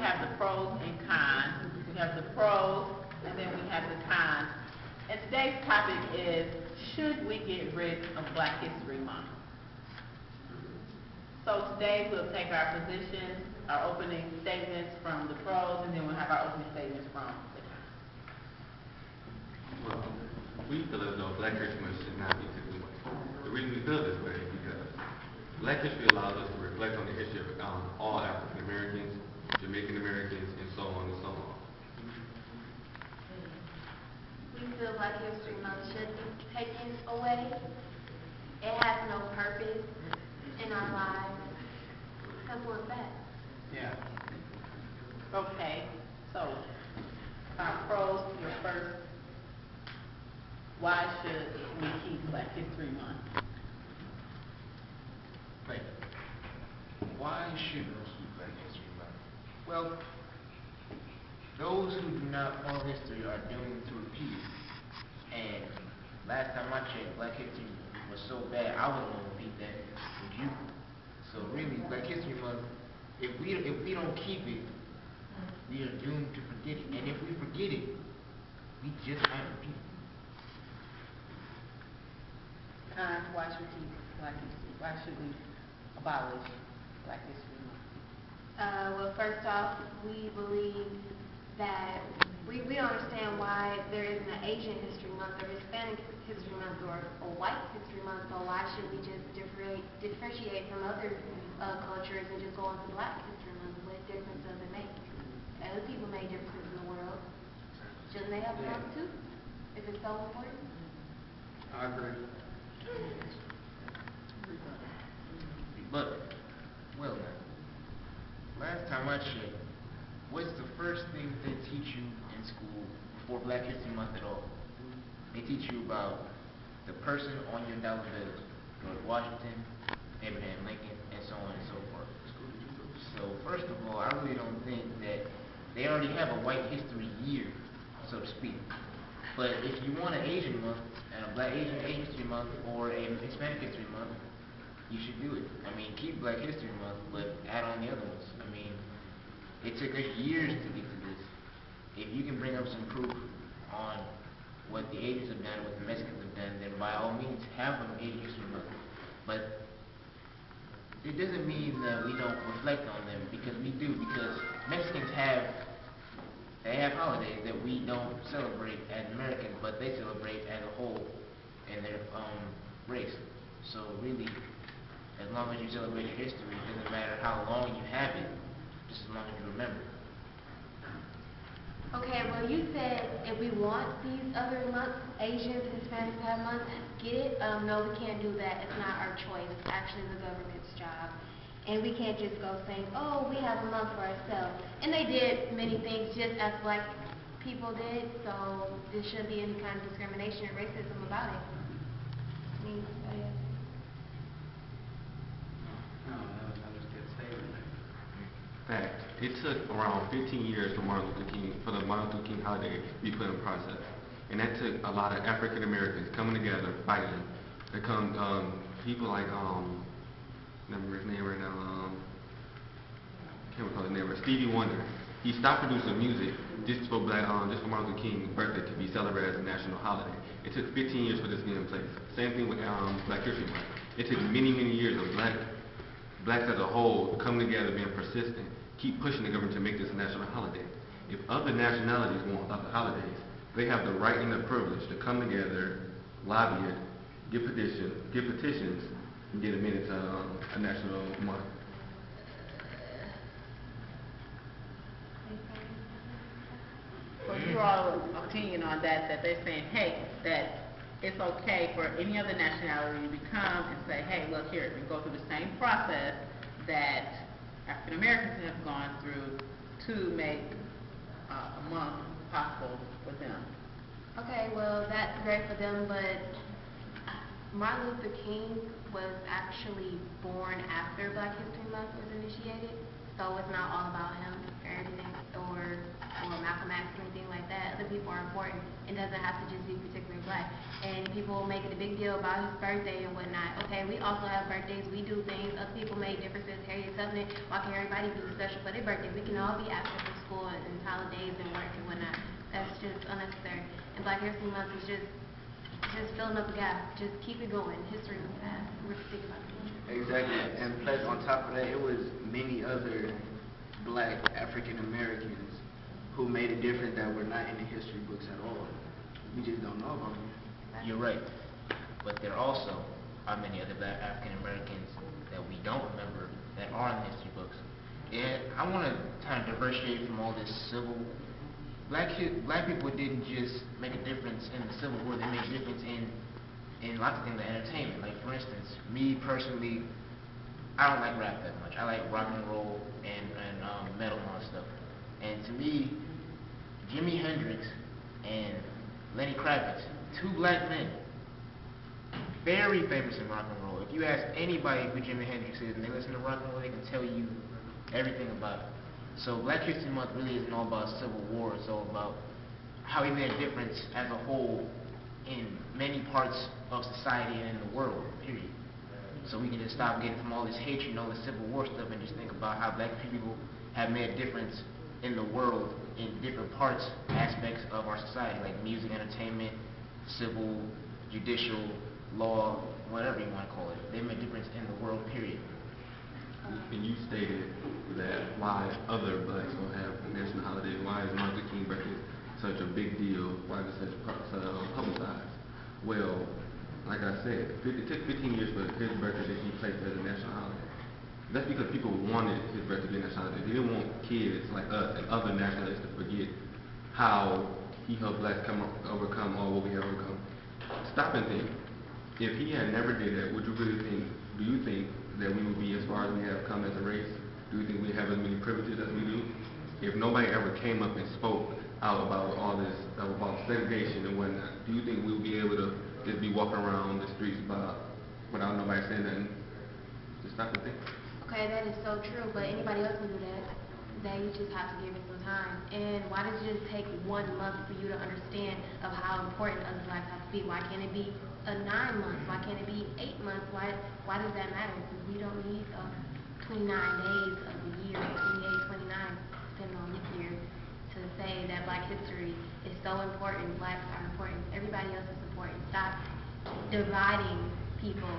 have the pros and cons. We have the pros, and then we have the cons. And today's topic is, should we get rid of Black History Month? So today we'll take our positions, our opening statements from the pros, and then we'll have our opening statements from the cons. Well, we feel as though Black History Month should not be taken away. The reason we feel this way is because Black history allows us to reflect on the history of all African Americans, Jamaican Americans, and so on and so on. We feel Black History Month should be taken away. It has no purpose in our lives. Simple as that. Yeah. Okay, so our pros, your first. Why should we keep Black History Month? Right. Why should we keep Black History Month? Well, those who do not follow history are doomed to repeat it. And last time I checked, Black history was so bad, I wasn't going to repeat that with you. So really, Black History Month, if we don't keep it, we are doomed to forget it. And if we forget it, we just might repeat it. Why should we keep Black History? Why should we abolish Black History Month? Well, first off, we believe that we don't understand why there isn't an Asian History Month or Hispanic History Month or a White History Month. So why should we just differentiate from other cultures and just go on to Black History Month? What difference does it make? Other people make differences in the world. Shouldn't they have a month too? If it's so important? I agree. But, well then, last time I checked, what's the first thing they teach you in school before Black History Month at all? They teach you about the person on your dollar bills, George Washington, Abraham Lincoln, and so on and so forth. So first of all, I really don't think that they already have a white history year, so to speak. But if you want an Asian month, and a Black Asian History Month, or a Hispanic History Month, you should do it. I mean, keep Black History Month, but add on the other ones. I mean, it took us years to get to this. If you can bring up some proof on what the Asians have done, what the Mexicans have done, then by all means, have an Asian History Month. But it doesn't mean that we don't reflect on them, because we do, because Mexicans have holidays that we don't celebrate as Americans, but they celebrate as a whole in their race. So really, as long as you celebrate your history, it doesn't matter how long you have it, just as long as you remember. Okay, well you said if we want these other months, Asians and Hispanics to have months, get it? No, we can't do that. It's not our choice. It's actually the government's job. And we can't just go saying, oh, we have a month for ourselves. And they did many things just as Black people did, so there shouldn't be any kind of discrimination or racism about it. I mean, No, that was a good statement. Fact, it took around 15 years for the Martin Luther King holiday to be put in process. And that took a lot of African Americans coming together, fighting. There come people like, remember his name right now, can't recall his name, Stevie Wonder. He stopped producing music just for Martin Luther King's birthday to be celebrated as a national holiday. It took 15 years for this to get in place. Same thing with Black History Month. It took many, many years of blacks as a whole coming together, being persistent, keep pushing the government to make this a national holiday. If other nationalities want other holidays, they have the right and the privilege to come together, lobby it, get petitions, and get it made into a national month. Well, your all opinion on that they're saying, hey, that it's okay for any other nationality to come and say, hey, look here, and go through the same process that African Americans have gone through to make a month possible for them. okay, well, that's great for them, but Martin Luther King was actually born after Black History Month was initiated, so it's not all about him or anything, or Malcolm X or anything like that. Other people more important. It doesn't have to just be particularly black. And people make it a big deal about his birthday and whatnot. Okay, we also have birthdays. We do things. Other people make differences. Harriet Tubman, why can't everybody be special for their birthday? We can all be absent from school and holidays and work and whatnot. That's just unnecessary. And Black History Month is just filling up the gap. Just keep it going. History will pass. We're thinking about the future. Exactly, and plus on top of that, it was many other black African Americans who made a difference that were not in the history books at all. We just don't know about them. You're right. But there also are many other black African Americans that we don't remember that are in the history books. And I want to kind of differentiate from all this civil. Black people didn't just make a difference in the Civil War, they made a difference in lots of things, like entertainment. Like for instance, me personally, I don't like rap that much. I like rock and roll and metal and all that stuff. And to me, Jimi Hendrix and Lenny Kravitz, two black men, very famous in rock and roll. If you ask anybody who Jimi Hendrix is and they listen to rock and roll, they can tell you everything about it. So Black History Month really isn't all about Civil War. It's all about how he made a difference as a whole in many parts of society and in the world, period. So we can just stop getting from all this hatred and all this Civil War stuff and just think about how black people have made a difference in the world in different parts, aspects of our society, like music, entertainment, civil, judicial, law, whatever you want to call it. They made a difference in the world, period. And you stated that why other blacks don't have a national holiday, why is Martin Luther King birthday such a big deal, why is it such publicized? Well, like I said, it took 15 years for his birthday to be placed as a national holiday. That's because people wanted his birthday to be a national holiday. They didn't want kids like us and other nationalists to forget how he helped blacks overcome all what we have overcome. Stop and think. If he had never did that, would you really think, do you think that we would be as far as we have come as a race? Do you think we have as many privileges as we do? If nobody ever came up and spoke out about all this, about segregation and whatnot, do you think we would be able to just be walking around the streets without nobody saying nothing? Just stop and think. Okay, that is so true, but anybody else can do that. That you just have to give it some time. And why does it just take 1 month for you to understand of how important other blacks have to be? Why can't it be 9 months? Why can't it be 8 months? Why does that matter? Because we don't need 29 days of the year, 28, 29, depending on leap year, to say that black history is so important, blacks are important, everybody else is important. Stop dividing people.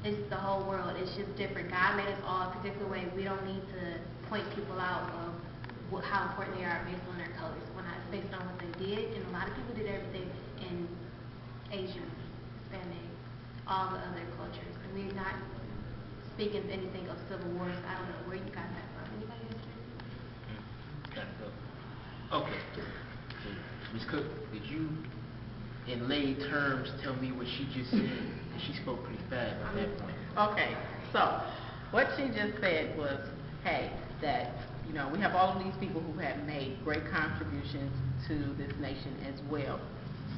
It's the whole world. It's just different. God made us all a particular way. We don't need to point people out of how important they are based on their colors. When it's based on what they did, and a lot of people did everything in Asian, Hispanic, all the other cultures. And we're not speaking anything of civil wars. I don't know where you got that from. Anybody else? Okay. So, Ms. Cook, did you, in lay terms, tell me what she just said? She spoke pretty fast at that point. Okay, so what she just said was, hey, that we have all of these people who have made great contributions to this nation as well.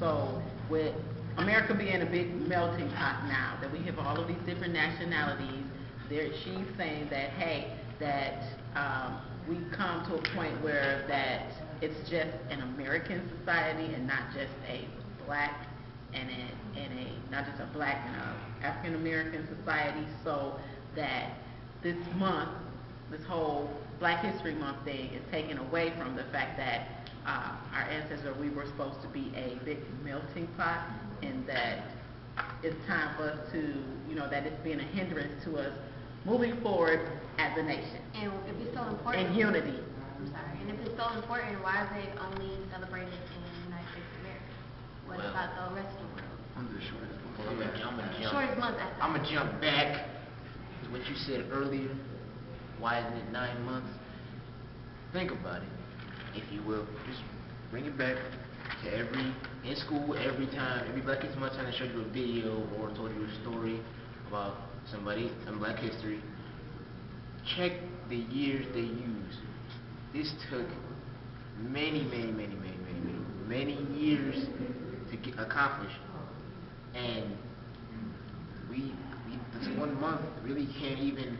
So with America being a big melting pot now, that we have all of these different nationalities, she's saying that, hey, that we've come to a point where that it's just an American society and not just a black and not just a black and a African American society. So that this month, this whole Black History Month thing is taken away from the fact that our ancestors, we were supposed to be a big melting pot, and that it's time for us to, that it's being a hindrance to us moving forward as a nation. And if it's so important, in unity. I'm sorry. And if it's so important, why is it only celebrated in the United States of America? What about the rest of the world? I'm the shortest one. Well, Shortest month. I'm gonna jump back to what you said earlier. Why isn't it 9 months? Think about it, if you will. Just bring it back to in school, every Black History Month time they showed you a video or told you a story about somebody in Black history. Check the years they used. This took many years to get accomplished, and we this 1 month really can't even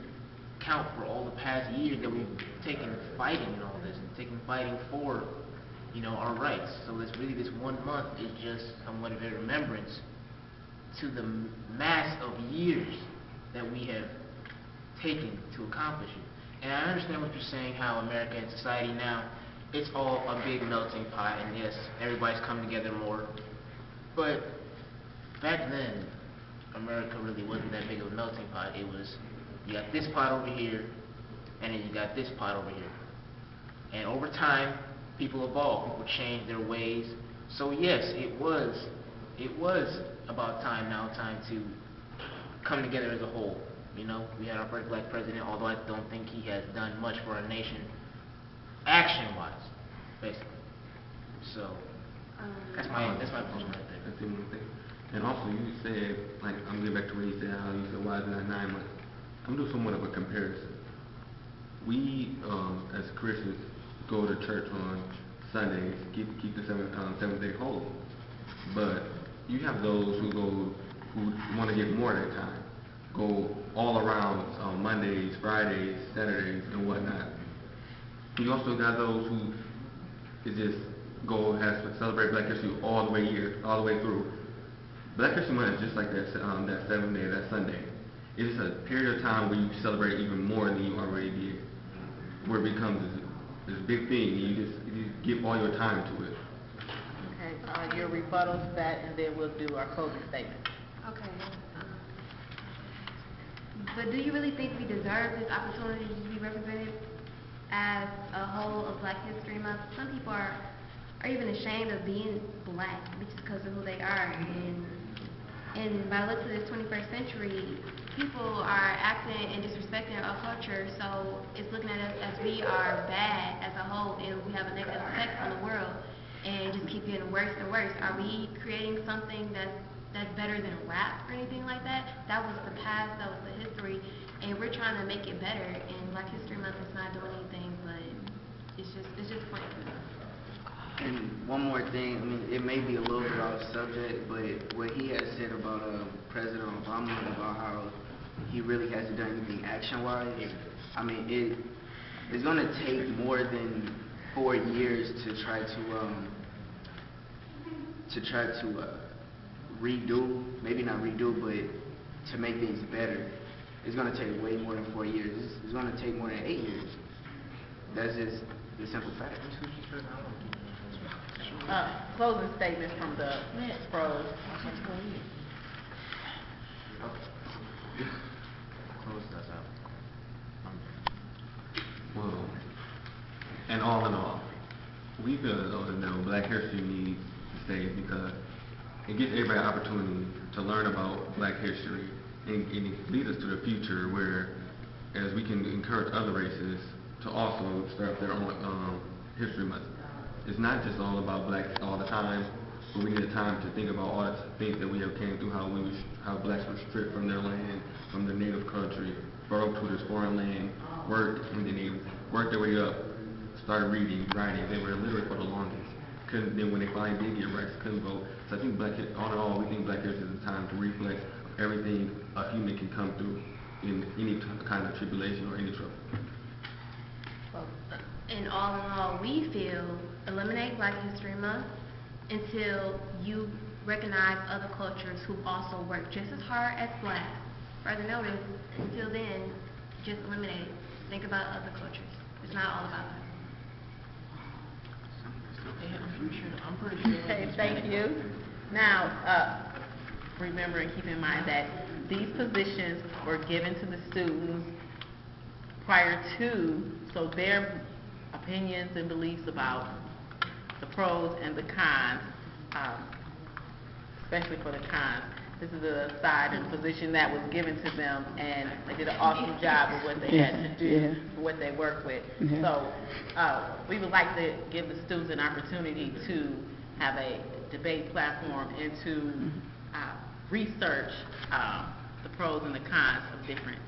count for all the past years that we've taken fighting and all this, and taken fighting for our rights. So it's really this 1 month is just somewhat of a remembrance to the mass of years that we have taken to accomplish it. And I understand what you're saying, how America and society now, it's all a big melting pot, and yes, everybody's come together more. But back then, America really wasn't that big of a melting pot. It was, you got this pot over here, and then you got this pot over here. And over time, people evolved, people changed their ways. So yes, it was about time to come together as a whole. We had our first black president, although I don't think he has done much for our nation, action-wise, basically. So that's my position right there. That's the one thing. And also, you said, like, I'm getting back to what you said, how you said, why is it not 9 months? I'm doing somewhat of a comparison. We, as Christians, go to church on Sundays, keep the seventh day holy. But you have those who want to get more of that time, go all around Mondays, Fridays, Saturdays, and whatnot. You also got those who is just celebrate Black History all the way through. Black History Month is just like that 7th day, that Sunday. It's a period of time where you celebrate even more than you already did, where it becomes this big thing, and you give all your time to it. Okay, your rebuttal to that, and then we'll do our closing statement. Okay. But do you really think we deserve this opportunity to be represented as a whole of Black History Month? Some people are even ashamed of being black just because of who they are. And by the looks of this 21st century, people are acting and disrespecting our culture, so it's looking at us as we are bad as a whole, and we have a negative effect on the world, and just keep getting worse and worse. Are we creating something that's better than rap or anything like that? That was the past, that was the history, and we're trying to make it better, and Black History Month is not doing anything, but it's just fun. And one more thing, I mean, it may be a little bit off subject, but what he has said about President Obama, about how he really hasn't done anything action-wise, I mean, it's going to take more than 4 years to try to redo, maybe not redo, but to make things better. It's going to take way more than 4 years. It's going to take more than 8 years. That's just the simple fact. Closing statement from the pros. Close us out. Well, and all in all, we feel as though Black History needs to stay because it gives everybody an opportunity to learn about Black history, and it leads us to the future where, as we can encourage other races to also start their own history month. It's not just all about blacks all the time, but we need a time to think about all the things that we have came through, how blacks were stripped from their land, from their native country, brought up to this foreign land, worked, and then they worked their way up, started reading, writing. They were illiterate for the longest. Then when they finally did get rights, couldn't vote. So I think all in all, we think Black History is a time to reflect everything a human can come through in any kind of tribulation or any trouble. And all in all, we feel eliminate Black History Month until you recognize other cultures who also work just as hard as blacks. Further notice, until then, just eliminate it. Think about other cultures. It's not all about us. I'm pretty sure. Okay, thank you. Now, remember and keep in mind that these positions were given to the students prior to, so their opinions and beliefs about the pros and the cons, especially for the cons. This is the side of the position that was given to them, and they did an awesome job with what they had to do, what they work with. So we would like to give the students an opportunity to have a debate platform and to research the pros and the cons of different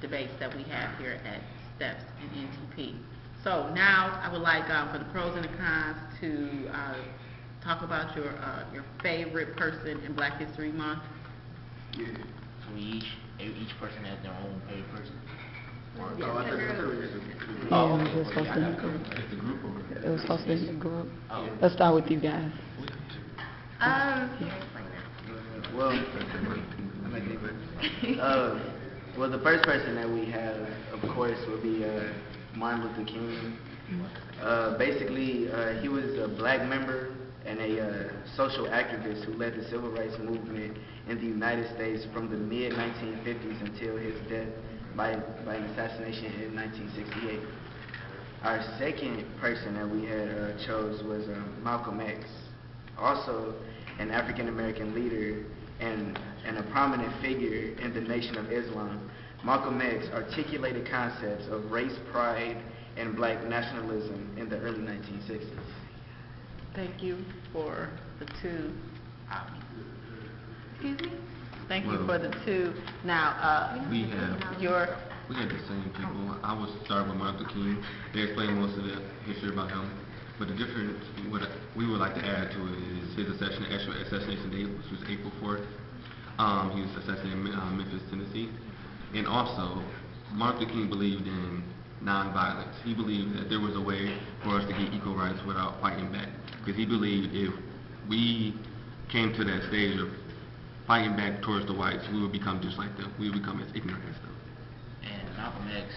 debates that we have here at S.T.E.P.S and N.T.P. So now I would like for the pros and the cons to talk about your favorite person in Black History Month. Yeah. So each person has their own favorite person. Oh, Yes, I the thought it group. was just a group. Yeah, Oh, it okay. was supposed to be in the group. It's the group or? It was supposed to be in the group. Oh. Let's start with you guys. Can you explain that? Well, I like that word. Well, the first person that we have, of course, will be Martin Luther King. Basically, he was a black member and a social activist who led the civil rights movement in the United States from the mid-1950s until his death by an assassination in 1968. Our second person that we had chose was Malcolm X, also an African-American leader and a prominent figure in the Nation of Islam. Malcolm X articulated concepts of race pride and black nationalism in the early 1960s. Thank you for the two. Excuse me? Thank you Well, for the two. Now, We have the same people. I would start with Martin Luther King. They explained most of the history about him. But the difference, what we would like to add to it is his actual assassination date, which was April 4th. He was assassinated in Memphis, Tennessee. And also, Martin Luther King believed in nonviolence. He believed that there was a way for us to get equal rights without fighting back. Because he believed if we came to that stage of fighting back towards the whites, we would become just like them. We would become as ignorant as them. And Malcolm X,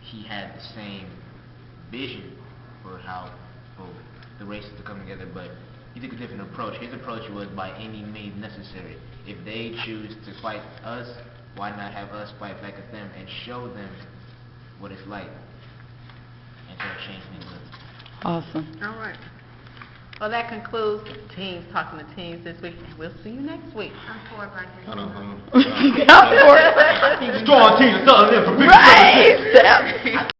he had the same vision for how the races to come together, but he took a different approach. His approach was by any means necessary. If they choose to fight us, why not have us fight back at them and show them what it's like and try to change things up. Awesome. all right. Well, that concludes teams talking to teams this week. We'll see you next week. I'm for Black History Hold on, Month. hold on. Y'all for it. Strong team, Southern for Right.